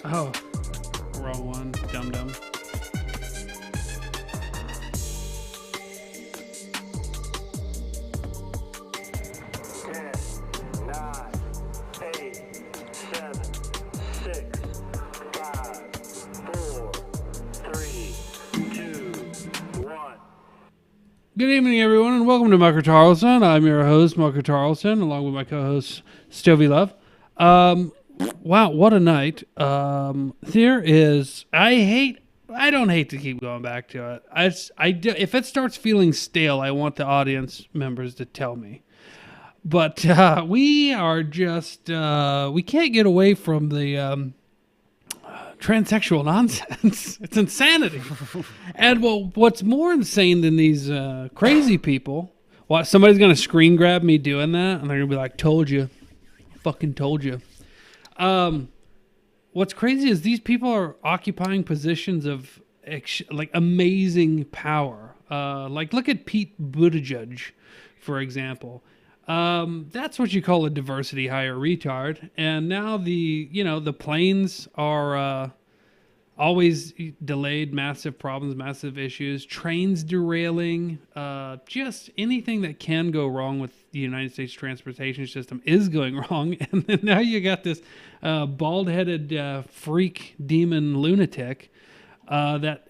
Oh, wrong one. Dum dum. Good evening, everyone, and welcome to Marco Tarleson. I'm your host, Marco Tarleson, along with my co-host, Stovey Love. Wow, what a night. There is, I don't hate to keep going back to it. If it starts feeling stale, I want the audience members to tell me. But we are just, we can't get away from the transsexual nonsense. It's insanity. And well, what's more insane than these crazy people? Well, somebody's gonna screen grab me doing that, and they're gonna be like, "Told you, fucking told you." What's crazy is these people are occupying positions of like amazing power. Like look at Pete Buttigieg, for example. That's what you call a diversity hire retard. And now the planes are always delayed, massive problems, massive issues, trains derailing, just anything that can go wrong with the United States transportation system is going wrong. And then now you got this bald-headed freak demon lunatic that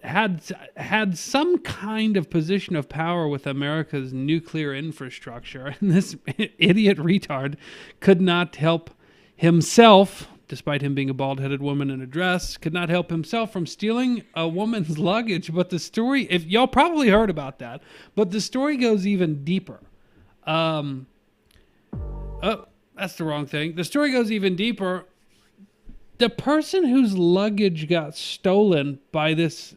had some kind of position of power with America's nuclear infrastructure. And this idiot retard could not help himself, despite him being a bald-headed woman in a dress, could not help himself from stealing a woman's luggage. But the story, if y'all probably heard about that, but the story goes even deeper. Oh, that's the wrong thing. The story goes even deeper. The person whose luggage got stolen by this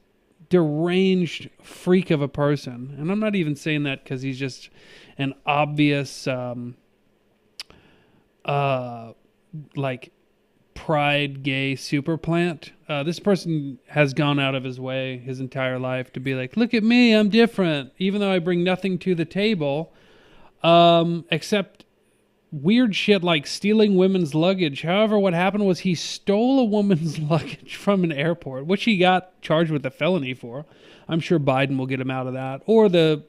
deranged freak of a person, and I'm not even saying that because he's just an obvious, like pride gay super plant. This person has gone out of his way his entire life to be like, look at me, I'm different, even though I bring nothing to the table, except weird shit like stealing women's luggage. However, what happened was he stole a woman's luggage from an airport, which he got charged with a felony for. I'm sure Biden will get him out of that, or the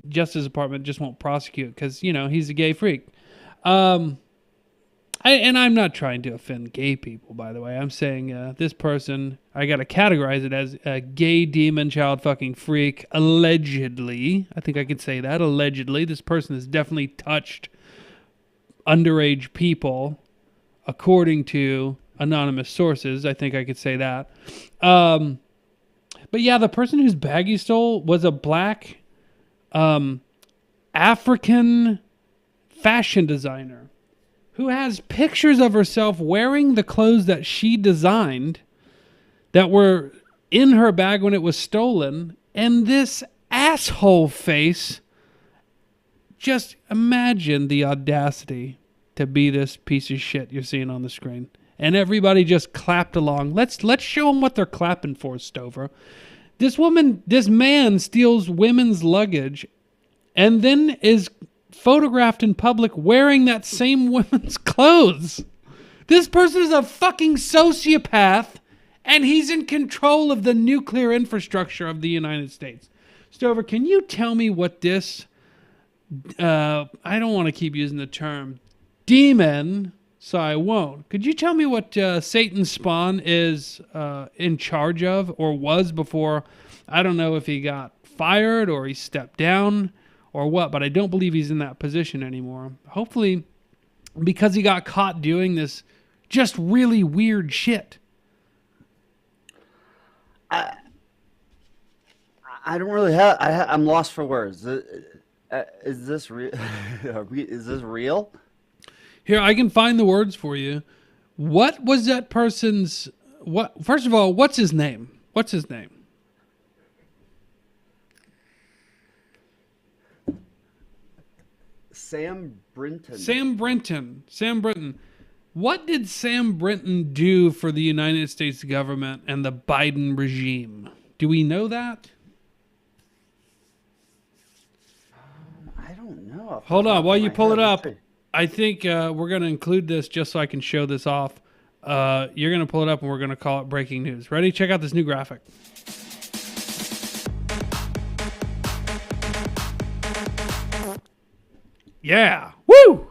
Justice Department just won't prosecute because, he's a gay freak. I'm not trying to offend gay people, by the way. I'm saying this person, I got to categorize it as a gay demon child fucking freak, allegedly. I think I could say that, allegedly. This person has definitely touched underage people, according to anonymous sources. I think I could say that. But yeah, the person whose bag he stole was a black African fashion designer who has pictures of herself wearing the clothes that she designed that were in her bag when it was stolen. And this asshole face, just imagine the audacity to be this piece of shit you're seeing on the screen. And everybody just clapped along. Let's show them what they're clapping for, Stover. This man steals women's luggage and then is photographed in public wearing that same woman's clothes. This person is a fucking sociopath, and he's in control of the nuclear infrastructure of the United States. Stover, can you tell me what this, I don't want to keep using the term demon, so I won't. Could you tell me what Satan's spawn is in charge of, or was before? I don't know if he got fired or he stepped down or what, but I don't believe he's in that position anymore. Hopefully, because he got caught doing this just really weird shit. I don't really have. I'm lost for words. Is this real? Is this real? Here, I can find the words for you. What was that person's? What? First of all, what's his name? What's his name? Sam Brinton. Sam Brinton. Sam Brinton. What did Sam Brinton do for the United States government and the Biden regime? Do we know that? I don't know. Hold on, while you pull it up, I think we're going to include this just so I can show this off. You're going to pull it up and we're going to call it breaking news. Ready? Check out this new graphic. Yeah. Woo!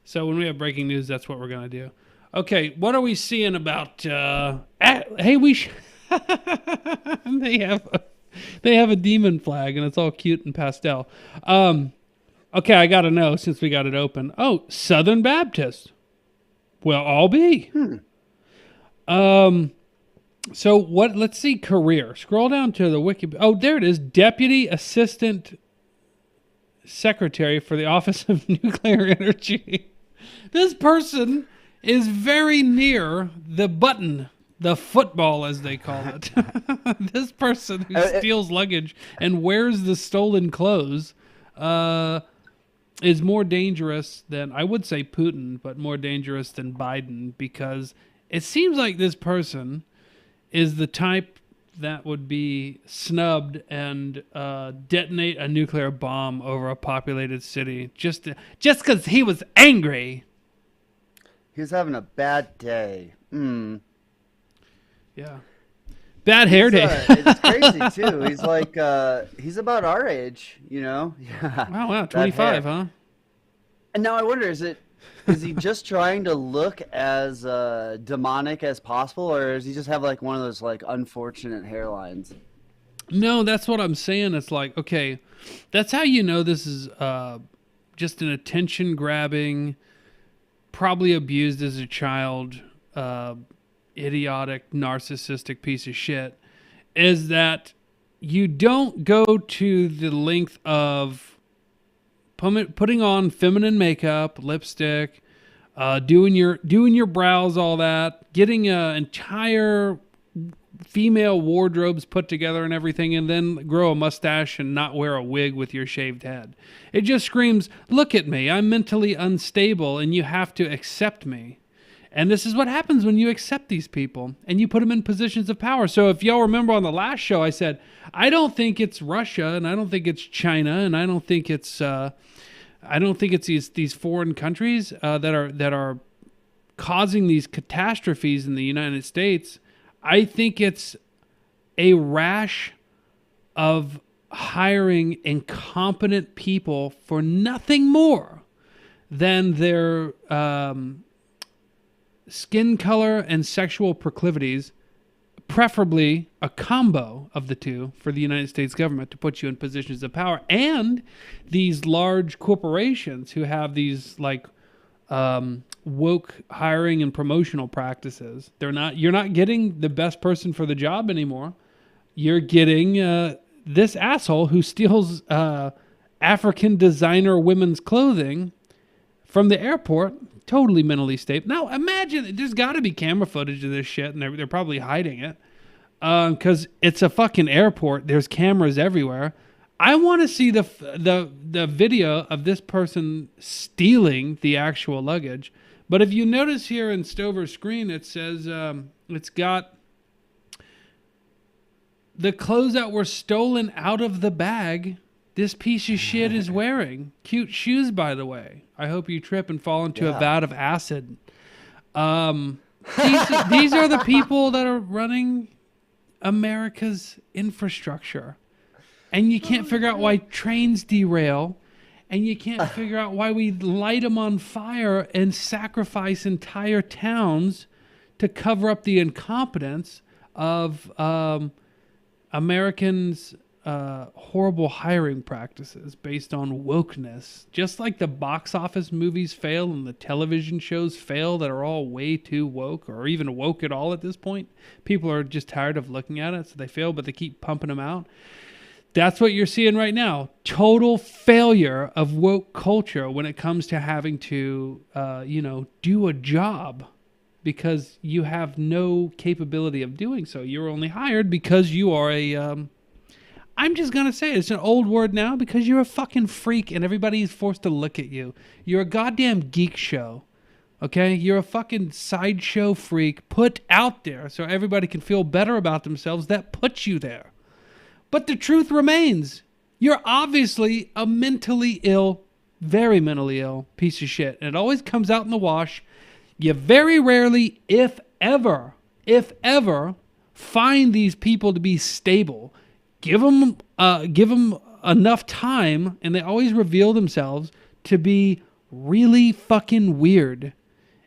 So when we have breaking news, that's what we're going to do. Okay, what are we seeing about... hey, they have a demon flag, and it's all cute and pastel. Okay, I got to know, since we got it open. Oh, Southern Baptist. Well, I'll be. So what? Let's see. Career. Scroll down to the wiki. Oh, there it is. Deputy Assistant Secretary for the Office of Nuclear Energy. This person is very near the button, the football as they call it. This person who steals luggage and wears the stolen clothes is more dangerous than, I would say Putin, but more dangerous than Biden, because it seems like this person is the type that would be snubbed and detonate a nuclear bomb over a populated city just because he was angry. He was having a bad day. Yeah. Bad hair day. It's crazy, too. He's like, he's about our age, you know? Yeah. Wow, 25, huh? And now I wonder, is he just trying to look as demonic as possible, or does he just have like one of those like unfortunate hairlines? No, that's what I'm saying. It's like, okay, that's how you know this is just an attention-grabbing, probably abused as a child, idiotic, narcissistic piece of shit, is that you don't go to the length of putting on feminine makeup, lipstick, doing your brows, all that, getting entire female wardrobes put together and everything, and then grow a mustache and not wear a wig with your shaved head. It just screams, look at me, I'm mentally unstable and you have to accept me. And this is what happens when you accept these people and you put them in positions of power. So if y'all remember on the last show, I said, I don't think it's Russia, and I don't think it's China, and I don't think it's these foreign countries that are causing these catastrophes in the United States. I think it's a rash of hiring incompetent people for nothing more than their skin color and sexual proclivities, preferably a combo of the two for the United States government to put you in positions of power, and these large corporations who have these like woke hiring and promotional practices. You're not getting the best person for the job anymore. You're getting this asshole who steals African designer women's clothing from the airport. Totally mentally stable. Now imagine, there's got to be camera footage of this shit, and they're probably hiding it because it's a fucking airport. There's cameras everywhere. I want to see the video of this person stealing the actual luggage. But if you notice here in Stover's screen, it says it's got the clothes that were stolen out of the bag this piece of shit is wearing. Cute shoes, by the way. I hope you trip and fall into a vat of acid. These are the people that are running America's infrastructure. And you can't figure out why trains derail. And you can't figure out why we light them on fire and sacrifice entire towns to cover up the incompetence of Americans' horrible hiring practices based on wokeness. Just like the box office movies fail and the television shows fail that are all way too woke, or even woke at all at this point. People are just tired of looking at it, so they fail, but they keep pumping them out. That's what you're seeing right now. Total failure of woke culture when it comes to having to, do a job because you have no capability of doing so. You're only hired because you are I'm just going to say it's an old word now, because you're a fucking freak and everybody's forced to look at you. You're a goddamn geek show. Okay? You're a fucking sideshow freak put out there so everybody can feel better about themselves that put you there. But the truth remains. You're obviously a mentally ill, very mentally ill piece of shit. And it always comes out in the wash. You very rarely, if ever, find these people to be stable. Give them enough time, and they always reveal themselves to be really fucking weird.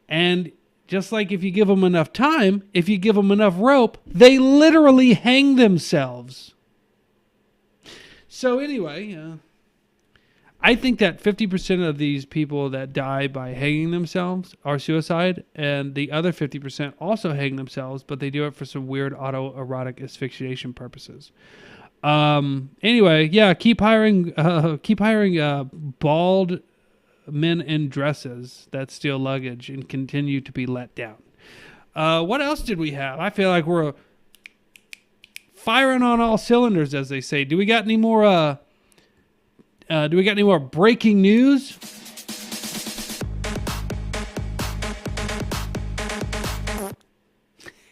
And just like if you give them enough time, if you give them enough rope, they literally hang themselves. So anyway, I think that 50% of these people that die by hanging themselves are suicide, and the other 50% also hang themselves, but they do it for some weird autoerotic asphyxiation purposes. Anyway, yeah, keep hiring bald men in dresses that steal luggage and continue to be let down. What else did we have? I feel like we're firing on all cylinders, as they say. Do we got any more breaking news?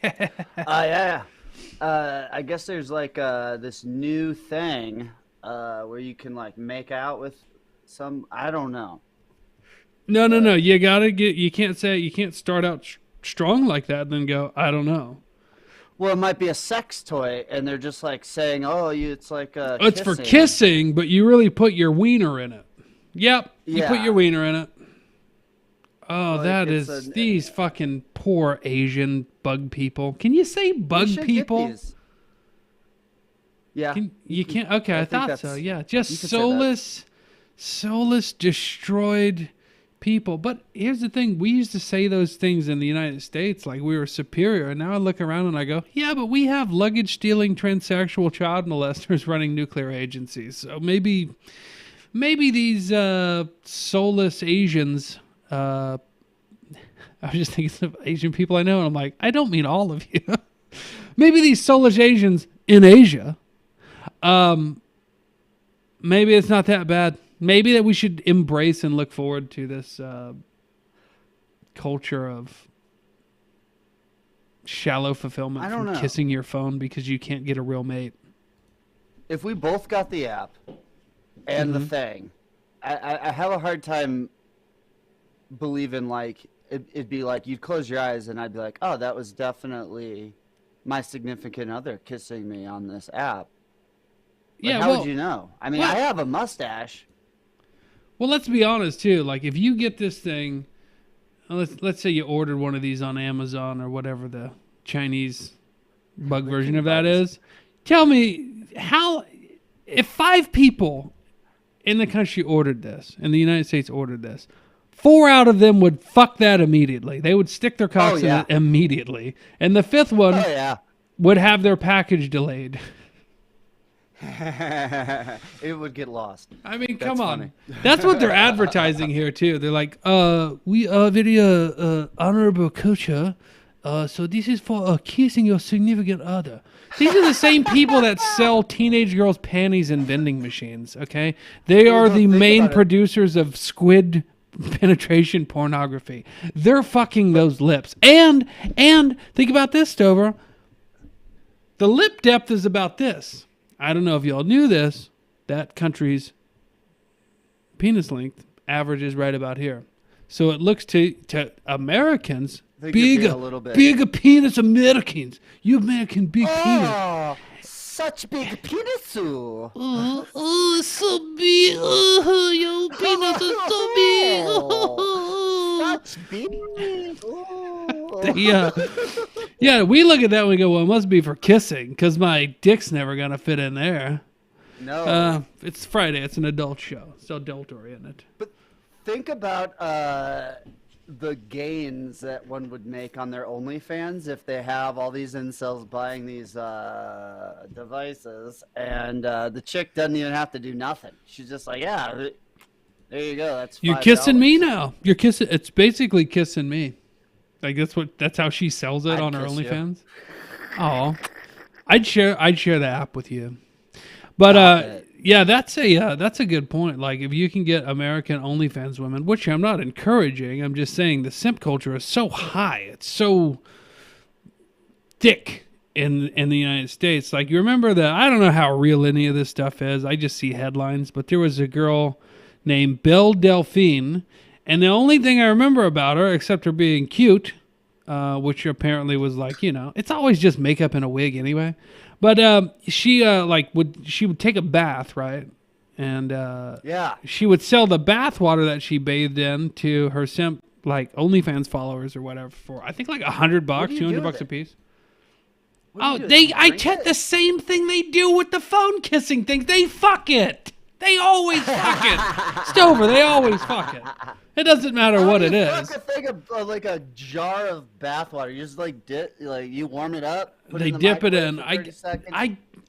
Yeah. I guess there's like this new thing where you can like make out with some. I don't know. No. You can't start out strong like that and then go, I don't know. Well, it might be a sex toy, and they're just like saying, "Oh, it's like it's for kissing," but you really put your wiener in it. Yep, you put your wiener in it. Oh, like that is these fucking poor Asian bug people. Can you say bug people? Yeah, you can't. Okay, I thought so. Yeah, just soulless, destroyed people. But here's the thing: we used to say those things in the United States like we were superior, and now I look around and I go, yeah, but we have luggage stealing transsexual child molesters running nuclear agencies. So maybe these soulless Asians. I was just thinking of Asian people I know, and I'm like, I don't mean all of you. Maybe these soulless Asians in Asia. Maybe it's not that bad. Maybe that we should embrace and look forward to this culture of shallow fulfillment from kissing your phone because you can't get a real mate. If we both got the app and the thing, I have a hard time believing like it'd be like you'd close your eyes and I'd be like, oh, that was definitely my significant other kissing me on this app. Like, how would you know? I mean, I have a mustache. Well, let's be honest too. Like, if you get this thing, let's say you ordered one of these on Amazon or whatever the Chinese bug version of that is. Tell me if 5 people in the country ordered this, in the United States ordered this, 4 out of them would fuck that immediately. They would stick their cocks in it immediately, and the 5th one would have their package delayed. It would get lost. I mean, come on. That's what they're advertising here too. They're like, we are very honorable culture. So this is for kissing your significant other. These are the same people that sell teenage girls' panties in vending machines. Okay, they are the main producers of squid penetration pornography. They're fucking those lips. And think about this, Stover. The lip depth is about this. I don't know if y'all knew this. That country's penis length average is right about here. So it looks to Americans, bigger penis Americans. You American big penis. Such big penis. Oh, so big. Oh, your penis is so big. Such big. Yeah, we look at that and we go, well, it must be for kissing because my dick's never going to fit in there. No. It's Friday. It's an adult show. It's adult-oriented. But think about the gains that one would make on their OnlyFans if they have all these incels buying these devices and the chick doesn't even have to do nothing. She's just like, yeah, there you go. That's $5. You're kissing me now. You're kissing. It's basically kissing me. Like that's how she sells it on her OnlyFans. Oh, I'd share the app with you. But yeah, that's a good point. Like if you can get American OnlyFans women, which I'm not encouraging, I'm just saying the simp culture is so high. It's so thick in the United States. Like you remember I don't know how real any of this stuff is. I just see headlines, but there was a girl named Belle Delphine, And the only thing I remember about her, except her being cute, which apparently was like, it's always just makeup and a wig anyway. But she would take a bath, right? And Yeah. she would sell the bath water that she bathed in to her simp, like OnlyFans followers or whatever, for I think like $100, $200 a piece. Oh, I checked the same thing they do with the phone kissing thing. They fuck it. They always fuck it. Stover, they always fuck it. It doesn't matter what it is. Fuck a thing of like a jar of bathwater. You just you warm it up. They dip it in. I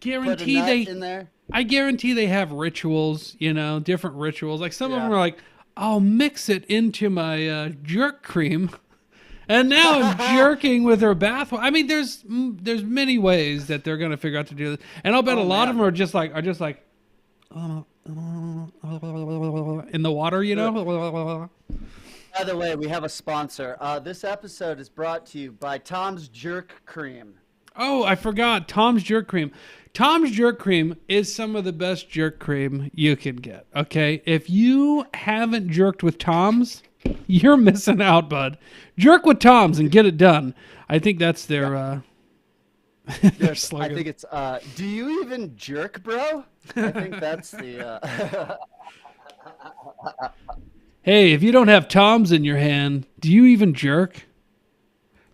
guarantee I guarantee they have rituals. Different rituals. Like some of them are like, I'll mix it into my jerk cream. And now I'm jerking with her bath. I mean, there's many ways that they're gonna figure out to do this, and I'll bet a lot of them are just like in the water, By the way, we have a sponsor. This episode is brought to you by Tom's Jerk Cream. Oh, I forgot. Tom's Jerk Cream. Tom's Jerk Cream is some of the best jerk cream you can get. Okay, if you haven't jerked with Tom's, you're missing out, bud. Jerk with Tom's and get it done. I think that's their their slogan. I think it's do you even jerk, bro? I think that's the Hey, if you don't have Tom's in your hand, do you even jerk?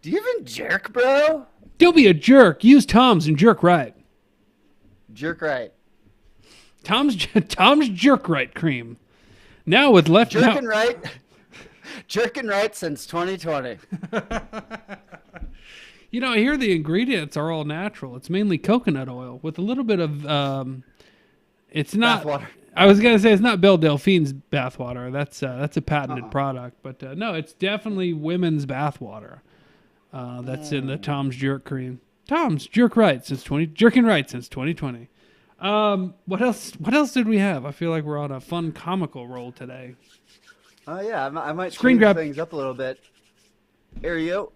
Do you even jerk, bro? Don't be a jerk. Use Tom's and jerk right. Jerk right. Tom's Jerk Right cream. Now with left Jerkin' right. Jerkin' right since 2020. I hear the ingredients are all natural. It's mainly coconut oil with a little bit of it's not bathwater. I was gonna say it's not Belle Delphine's bathwater. That's a patented product, but no, it's definitely women's bathwater. That's in the Tom's Jerk cream. Tom's Jerk Right since Jerking Right since 2020. What else did we have? I feel like we're on a fun comical roll today. Oh yeah, I might Screen change grab things up a little bit. Here you go.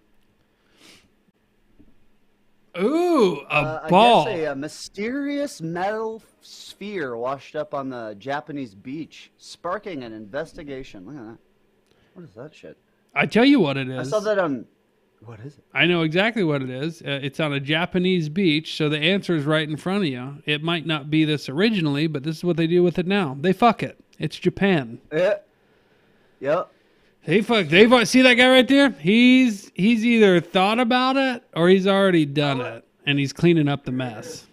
Ooh, a ball. I guess a mysterious metal sphere washed up on the Japanese beach, sparking an investigation. Look at that. What is that shit? I tell you what it is. I saw that on... What is it? I know exactly what it is. It's on a Japanese beach, so the answer is right in front of you. It might not be this originally, but this is what they do with it now. They fuck it. It's Japan. Yeah. Yep. They see that guy right there? He's either thought about it or he's already done it, and he's cleaning up the mess.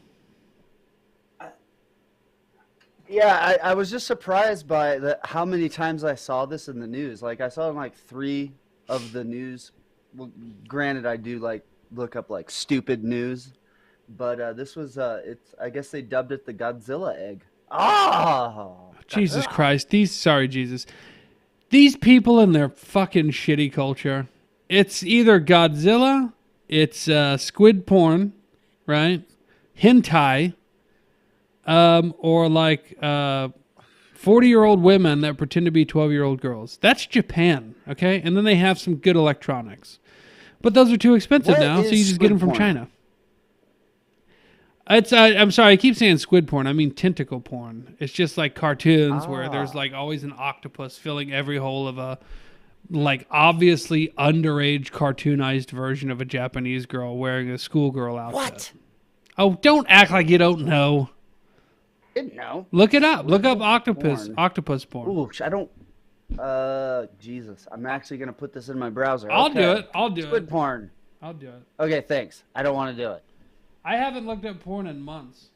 Yeah, I was just surprised by how many times I saw this in the news. Like, I saw it in like 3 of the news. Well, granted, I do like look up like stupid news, but this was I guess they dubbed it the Godzilla egg. Oh, Jesus Christ! Jesus. These people and their fucking shitty culture. It's either Godzilla, it's squid porn, right? Hentai, or like 40-year-old women that pretend to be 12-year-old girls. That's Japan, okay? And then they have some good electronics. But those are too expensive now, so you just get them from China. It's I'm sorry, I keep saying squid porn. I mean tentacle porn. It's just like cartoons where there's like always an octopus filling every hole of a like obviously underage cartoonized version of a Japanese girl wearing a schoolgirl outfit. What? Oh, don't act like you don't know. Didn't know. Look it up. Look up octopus porn. Ooh, I don't. Jesus, I'm actually gonna put this in my browser. I'll do it. Squid porn. I'll do it. Okay, thanks. I don't want to do it. I haven't looked up porn in months.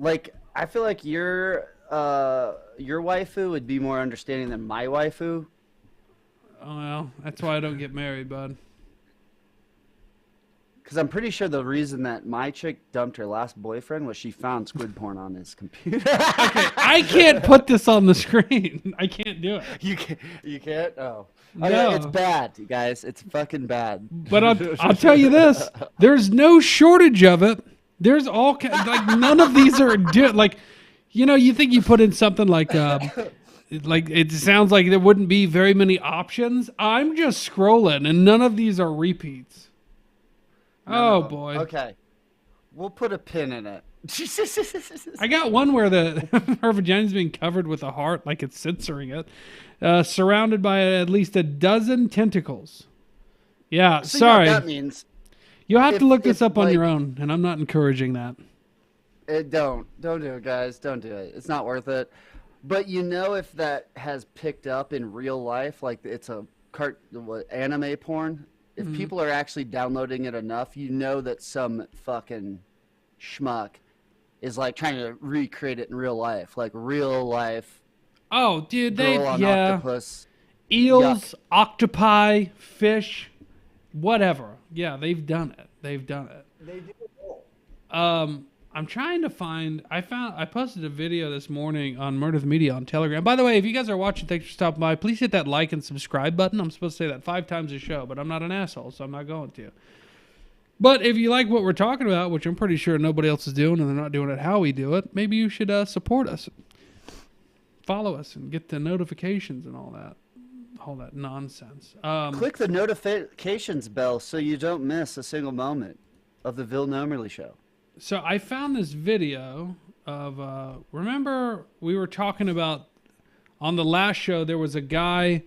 Like, I feel like your waifu would be more understanding than my waifu. Oh well, that's why I don't get married, bud. Because I'm pretty sure the reason that my chick dumped her last boyfriend was she found squid porn on his computer. Okay, I can't put this on the screen. I can't do it. You can't? Oh. No. Okay, it's bad, you guys. It's fucking bad. But I'll tell you this. There's no shortage of it. There's all like none of these are like, you think you put in something like it sounds like there wouldn't be very many options. I'm just scrolling and none of these are repeats. Oh boy. Okay. We'll put a pin in it. I got one where her vagina's being covered with a heart, like it's censoring it, surrounded by at least a dozen tentacles. Yeah, So you know what sorry. that means? You'll have to look this If up on your like, own, and I'm not encouraging that. don't do it, guys. Don't do it. It's not worth it. But you know, if that has picked up in real life, like it's a anime porn, if people are actually downloading it enough, you know that some fucking schmuck is like trying to recreate it in real life, like real life Oh, dude, girl on octopus. eels, Yuck. octopi, fish, whatever. Yeah, they've done it. They've done it. They do it all. I'm trying to find. I posted a video this morning on Murderth Media on Telegram. By the way, if you guys are watching, thanks for stopping by. Please hit that like and subscribe button. I'm supposed to say that 5 times a show, but I'm not an asshole, so I'm not going to. But if you like what we're talking about, which I'm pretty sure nobody else is doing, and they're not doing it how we do it, maybe you should support us, follow us, and get the notifications and all that nonsense. Click the notifications bell so you don't miss a single moment of the Vil Nomerly show. So I found this video of remember we were talking about on the last show, there was a guy,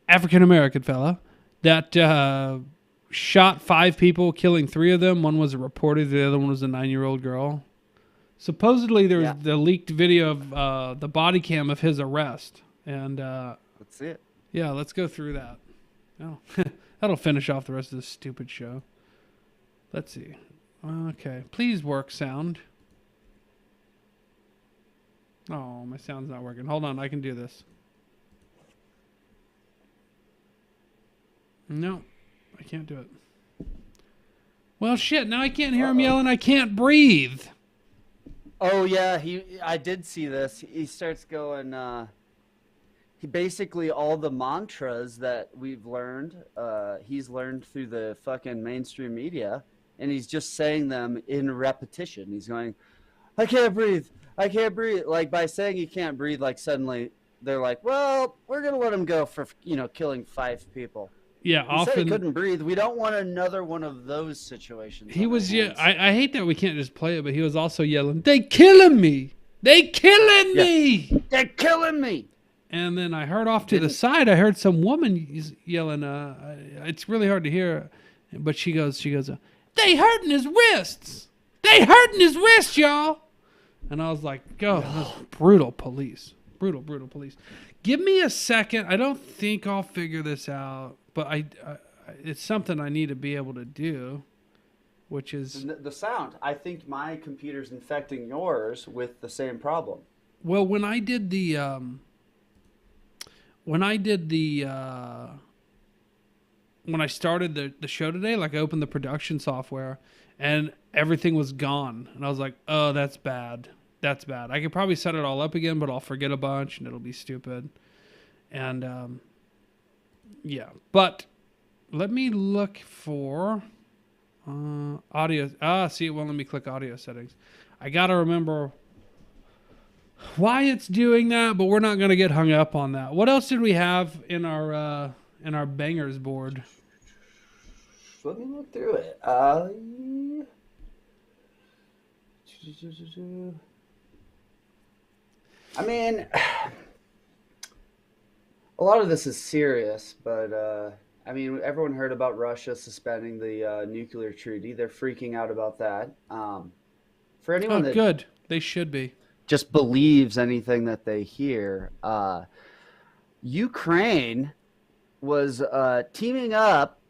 African American fella, that shot 5 people, killing 3 of them. One was a reporter, the other one was a 9-year-old girl. Supposedly there was the leaked video of the body cam of his arrest, and Let's see it. yeah, let's go through that. Oh, that'll finish off the rest of this stupid show. Let's see. Okay, please work sound. Oh, my sound's not working. Hold on, I can do this. No, I can't do it. Well, shit, now I can't hear him yelling, I can't breathe. Oh yeah, I did see this. He starts going. He basically all the mantras that we've learned. He's learned through the fucking mainstream media, and he's just saying them in repetition. He's going, "I can't breathe. I can't breathe." Like by saying he can't breathe, like suddenly they're like, "Well, we're gonna let him go for killing 5 people." Yeah, He often said he couldn't breathe. We don't want another one of those situations. he on our was. Yeah, hands. I hate that we can't just play it, but he was also yelling, "They killing me! They killing me!" They're killing me. And then I heard off to the side, I heard some woman yelling. It's really hard to hear, but she goes, "They hurting his wrists! They hurting his wrists, y'all!" And I was like, "Go, that's brutal police, brutal police." Give me a second. I don't think I'll figure this out, but it's something I need to be able to do, which is The sound. I think my computer's infecting yours with the same problem. well, when I did the when I started the show today, like I opened the production software and everything was gone. And I was like, oh, that's bad. That's bad. I could probably set it all up again, but I'll forget a bunch and it'll be stupid. And yeah, but let me look for audio. See, well, let me click audio settings. I got to remember why it's doing that, but we're not going to get hung up on that. What else did we have in our bangers board? Let me look through it. I mean, a lot of this is serious, but I mean, everyone heard about Russia suspending the nuclear treaty. They're freaking out about that. For anyone Oh, that good. They should be. just believes anything that they hear, Ukraine was teaming up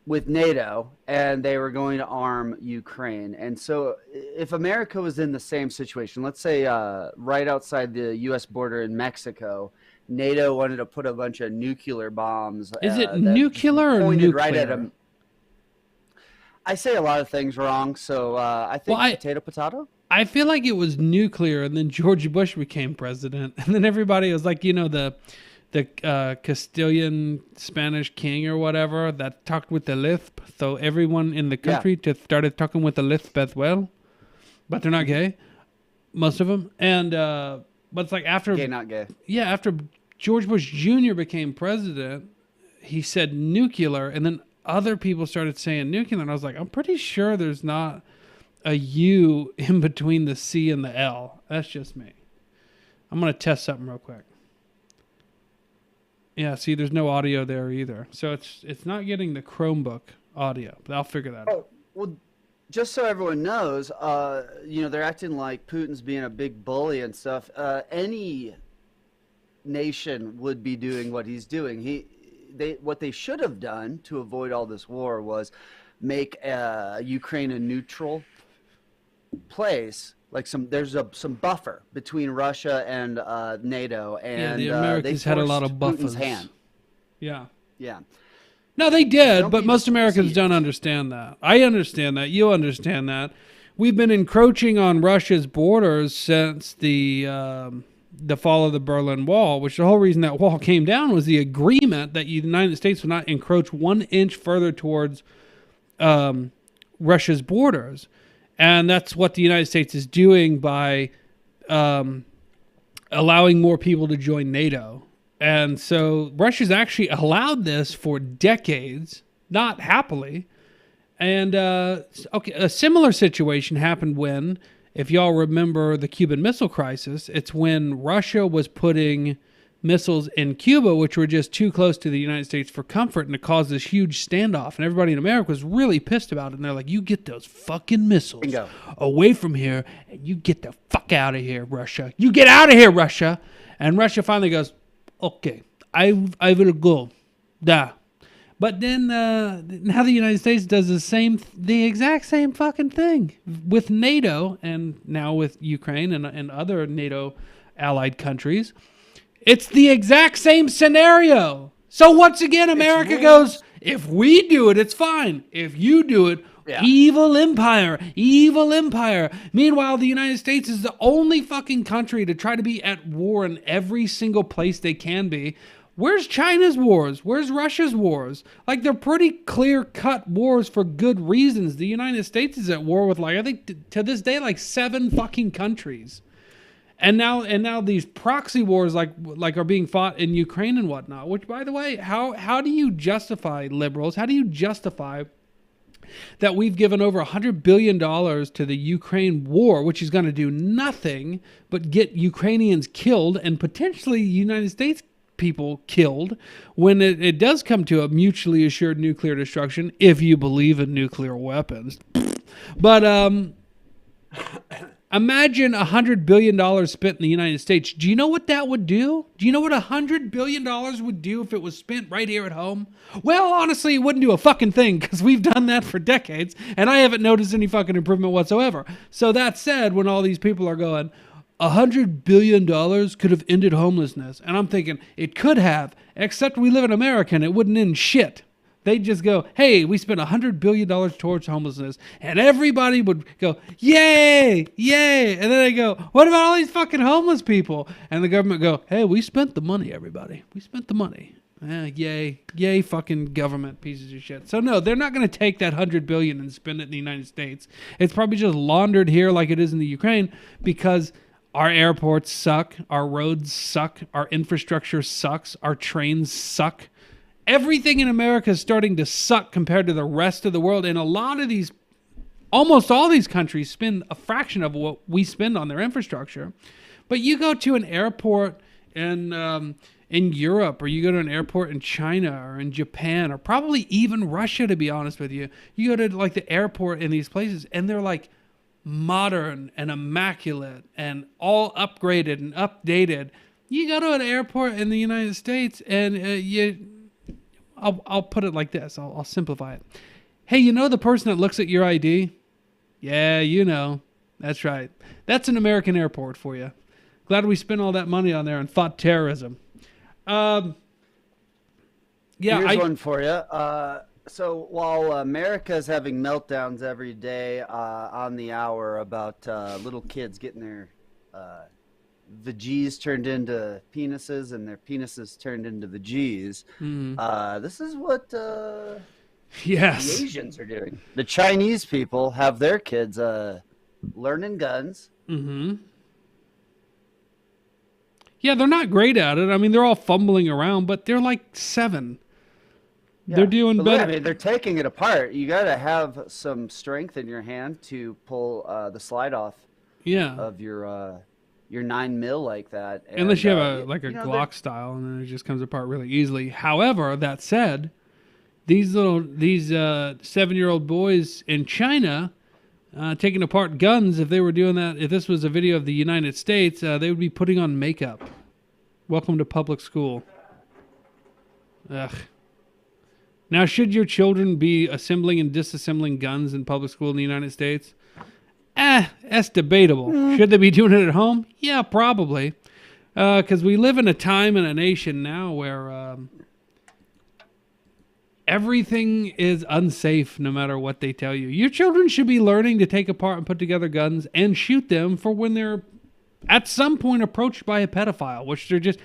with NATO, and they were going to arm Ukraine. And so if America was in the same situation, let's say right outside the U.S. border in Mexico, NATO wanted to put a bunch of nuclear bombs. Is it nuclear or pointed nuclear? right at them. I say a lot of things wrong, so I think potato. I feel like it was nuclear, and then George Bush became president, and then everybody was like, the Castilian Spanish king or whatever that talked with the lisp. So everyone in the country just started talking with the lisp as well, but they're not gay, most of them. And but it's like after Gay, not gay. Yeah, after George Bush Jr. became president, he said nuclear, and then other people started saying nuclear, and I was like, I'm pretty sure there's not a U in between the C and the L. That's just me. I'm going to test something real quick. Yeah, see, there's no audio there either. So it's not getting the Chromebook audio, but I'll figure that out. Oh, well, just so everyone knows, they're acting like Putin's being a big bully and stuff. Any nation would be doing what he's doing. What they should have done to avoid all this war was make Ukraine a neutral place. Like there's some buffer between Russia and NATO, and the Americans had a lot of buffers. Putin's hand. Yeah. Yeah. No, they did, but most Americans don't understand that. I understand that. You understand that. We've been encroaching on Russia's borders since the fall of the Berlin Wall, which the whole reason that wall came down was the agreement that the United States would not encroach 1 inch further towards Russia's borders. And that's what the United States is doing by allowing more people to join NATO. And so Russia's actually allowed this for decades, not happily. And a similar situation happened when, if y'all remember the Cuban Missile Crisis, it's when Russia was putting missiles in Cuba, which were just too close to the United States for comfort, and it caused this huge standoff. And everybody in America was really pissed about it. And they're like, you get those fucking missiles away from here, and you get the fuck out of here, Russia. You get out of here, Russia. And Russia finally goes, okay, I will go. Da. But then now the United States does the exact same fucking thing with NATO, and now with Ukraine and other NATO allied countries. It's the exact same scenario. So once again, America goes, if we do it, it's fine. If you do it, evil empire, evil empire. Meanwhile, the United States is the only fucking country to try to be at war in every single place they can be. Where's China's wars? Where's Russia's wars? Like, they're pretty clear-cut wars for good reasons. The United States is at war with, like, I think to this day, like 7 fucking countries. And now these proxy wars like are being fought in Ukraine and whatnot. Which, by the way, how do you justify, liberals? How do you justify that we've given over $100 billion to the Ukraine war, which is going to do nothing but get Ukrainians killed and potentially United States people killed when it does come to a mutually assured nuclear destruction, if you believe in nuclear weapons. But imagine $100 billion spent in the United States. Do you know what that would do? Do you know what $100 billion would do if it was spent right here at home? Well, honestly, it wouldn't do a fucking thing, because we've done that for decades, and I haven't noticed any fucking improvement whatsoever. So that said, when all these people are going, $100 billion could have ended homelessness. And I'm thinking, it could have, except we live in America and it wouldn't end shit. They'd just go, hey, we spent $100 billion towards homelessness. And everybody would go, yay, yay. And then they go, what about all these fucking homeless people? And the government go, hey, we spent the money, everybody. We spent the money. Yay, fucking government pieces of shit. So no, they're not going to take that $100 billion and spend it in the United States. It's probably just laundered here like it is in the Ukraine, because our airports suck, our roads suck, our infrastructure sucks, our trains suck. Everything in America is starting to suck compared to the rest of the world. And a lot of these, almost all these countries spend a fraction of what we spend on their infrastructure. But you go to an airport in Europe, or you go to an airport in China or in Japan, or probably even Russia, to be honest with you. You go to like the airport in these places and they're like modern and immaculate and all upgraded and updated. You go to an airport in the United States and I'll put it like this. I'll simplify it. Hey, you know the person that looks at your ID? Yeah, you know. That's right. That's an American airport for you. Glad we spent all that money on there and fought terrorism. Here's one for you. So while America's having meltdowns every day on the hour about little kids getting their vaginas turned into penises and their penises turned into vaginas, this is what the Asians are doing. The Chinese people have their kids learning guns. Mm-hmm. Yeah, they're not great at it. I mean, they're all fumbling around, but they're like 7. They're doing But look, I better. mean, they're taking it apart. You got to have some strength in your hand to pull the slide off Yeah. of your 9 mil like that. Unless And you have a like a they're Glock style, and then it just comes apart really easily. However, that said, these 7-year-old boys in China taking apart guns. If they were doing that, if this was a video of the United States, they would be putting on makeup. Welcome to public school. Ugh. Now, should your children be assembling and disassembling guns in public school in the United States? That's debatable. Should they be doing it at home? Yeah, probably. Because we live in a time and a nation now where everything is unsafe no matter what they tell you. Your children should be learning to take apart and put together guns and shoot them for when they're at some point approached by a pedophile, which they're just...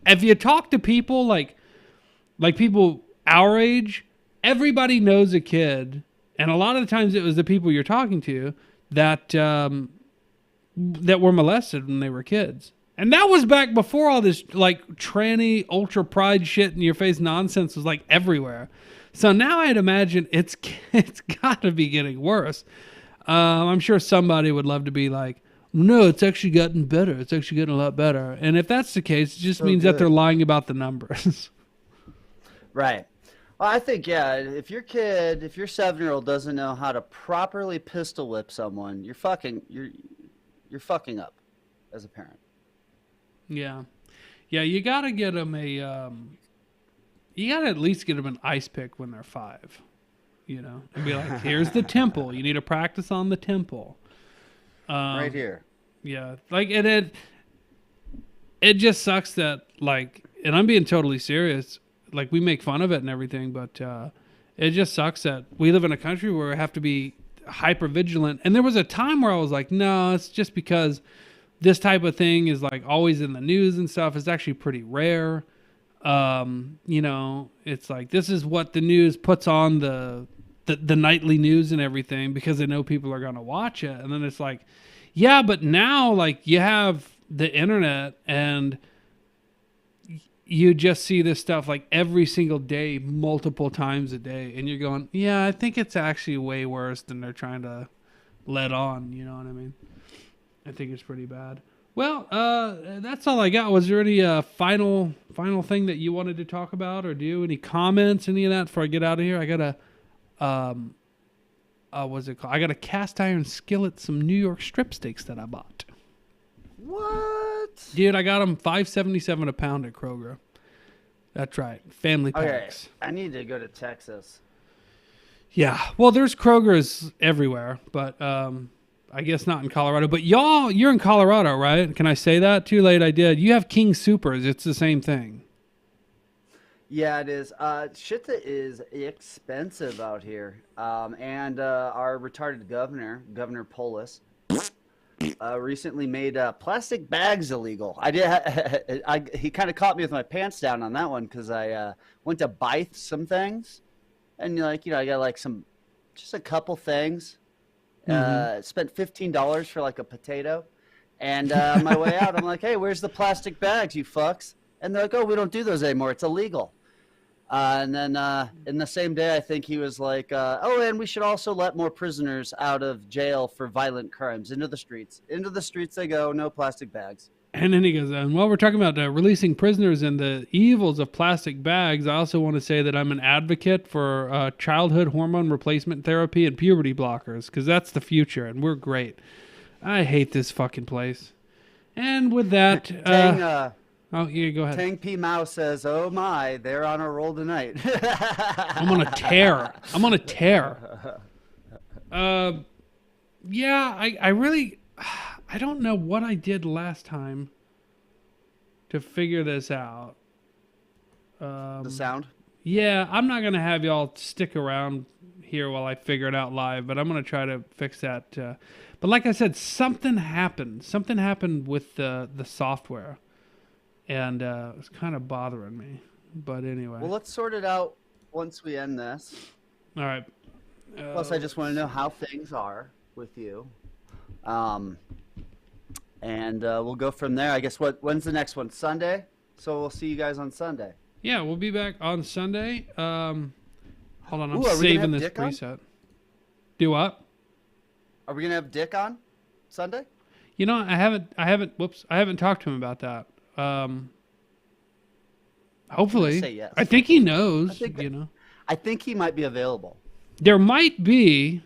If you talk to people like people our age, everybody knows a kid, and a lot of the times it was the people you're talking to that that were molested when they were kids. And that was back before all this like tranny ultra pride shit in your face nonsense was like everywhere. So now I'd imagine it's got to be getting worse. I'm sure somebody would love to be like, no, it's actually gotten better. It's actually getting a lot better. And if that's the case, it just means that they're lying about the numbers. right. Well, I think, yeah, if your 7-year-old doesn't know how to properly pistol whip someone, you're fucking up as a parent. Yeah. Yeah, you got to get them you got to at least get them an ice pick when they're 5, you know, and be like, here's the temple. You need to practice on the temple. Right here. Yeah. Like, it just sucks that, like, and I'm being totally serious. Like, we make fun of it and everything, but it just sucks that we live in a country where we have to be hyper vigilant. And there was a time where I was like, no, it's just because this type of thing is like always in the news and stuff. It's actually pretty rare. You know, it's like this is what the news puts on the nightly news and everything because they know people are going to watch it. And then it's like, yeah, but now like you have the internet and you just see this stuff like every single day, multiple times a day. And you're going, yeah, I think it's actually way worse than they're trying to let on. You know what I mean? I think it's pretty bad. Well, that's all I got. Was there any final thing that you wanted to talk about or do? Any comments, any of that before I get out of here? I got what's it called? I got a cast iron skillet, some New York strip steaks that I bought. What? Dude, I got them $5.77 a pound at Kroger. That's right, family packs. Okay, I need to go to Texas. Yeah, well, there's Kroger's everywhere, but I guess not in Colorado. But you're in Colorado, right? Can I say that? Too late, I did. You have King Soopers. It's the same thing. Yeah, it is. Shit that is expensive out here. And our retarded Governor Polis, recently made plastic bags illegal. He kind of caught me with my pants down on that one because I went to buy some things, and I got like just a couple things. Spent $15 for like a potato, and on my way out, I'm like, "Hey, where's the plastic bags, you fucks?" And they're like, "Oh, we don't do those anymore. It's illegal." And then in the same day, I think he was like, "Oh, and we should also let more prisoners out of jail for violent crimes into the streets. Into the streets they go. No plastic bags." And then he goes, and while we're talking about releasing prisoners and the evils of plastic bags, I also want to say that I'm an advocate for childhood hormone replacement therapy and puberty blockers, because that's the future, and we're great. I hate this fucking place. And with that... oh, yeah, go ahead. Tang P. Mao says, "Oh my, they're on a roll tonight." I'm on a tear. Yeah, I really... I don't know what I did last time to figure this out. The sound? Yeah, I'm not going to have y'all stick around here while I figure it out live, but I'm going to try to fix that. But like I said, something happened. Something happened with the software, and it's kind of bothering me. But anyway. Well, let's sort it out once we end this. All right. Plus, I just want to know how things are with you. And we'll go from there. I guess when's the next one? Sunday? So we'll see you guys on Sunday. Yeah, we'll be back on Sunday. Hold on, I'm Ooh, are we gonna saving have this Dick on? preset. Do what? Are we gonna have Dick on Sunday? You know, I haven't talked to him about that. Hopefully. say yes. I think he knows, I think that- you know. I think he might be available. There might be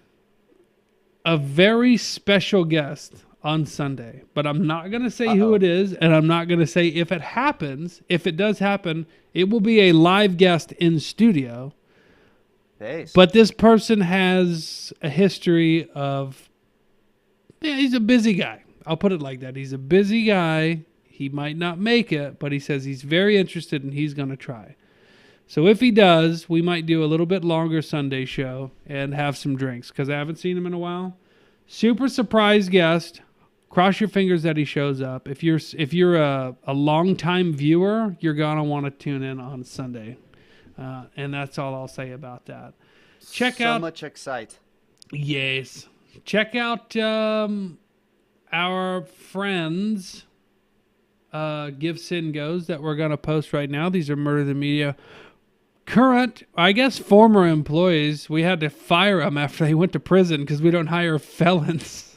a very special guest on Sunday, but I'm not going to say who it is, and I'm not going to say if it happens. If it does happen, it will be a live guest in studio. Nice. But this person has a history of, he's a busy guy. I'll put it like that. He's a busy guy. He might not make it, but he says he's very interested and he's going to try. So if he does, we might do a little bit longer Sunday show and have some drinks because I haven't seen him in a while. Super surprise guest. Cross your fingers that he shows up. If you're a long-time viewer, you're going to want to tune in on Sunday. And that's all I'll say about that. Check out... So much excite. Yes. Check out our friends... Give Sin Goes that we're going to post right now. These are Murder the Media current, I guess former employees. We had to fire them after they went to prison because we don't hire felons.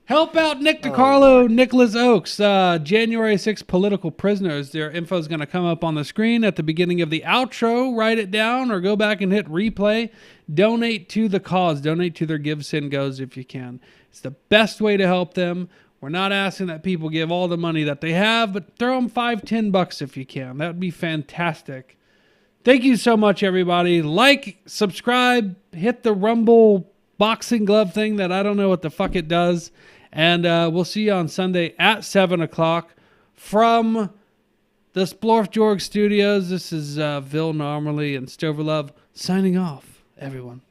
Help out Nick DiCarlo, Nicholas Oakes, January 6th political prisoners. Their info is going to come up on the screen at the beginning of the outro. Write it down or go back and hit replay. Donate to the cause. Donate to their Give Sin Goes if you can. It's the best way to help them. We're not asking that people give all the money that they have, but throw them $5-10 if you can. That would be fantastic. Thank you so much, everybody. Like, subscribe, hit the Rumble boxing glove thing that I don't know what the fuck it does. And we'll see you on Sunday at 7 o'clock from the Splorf Jorg Studios. This is Vil Normally and Stoverlove signing off, everyone.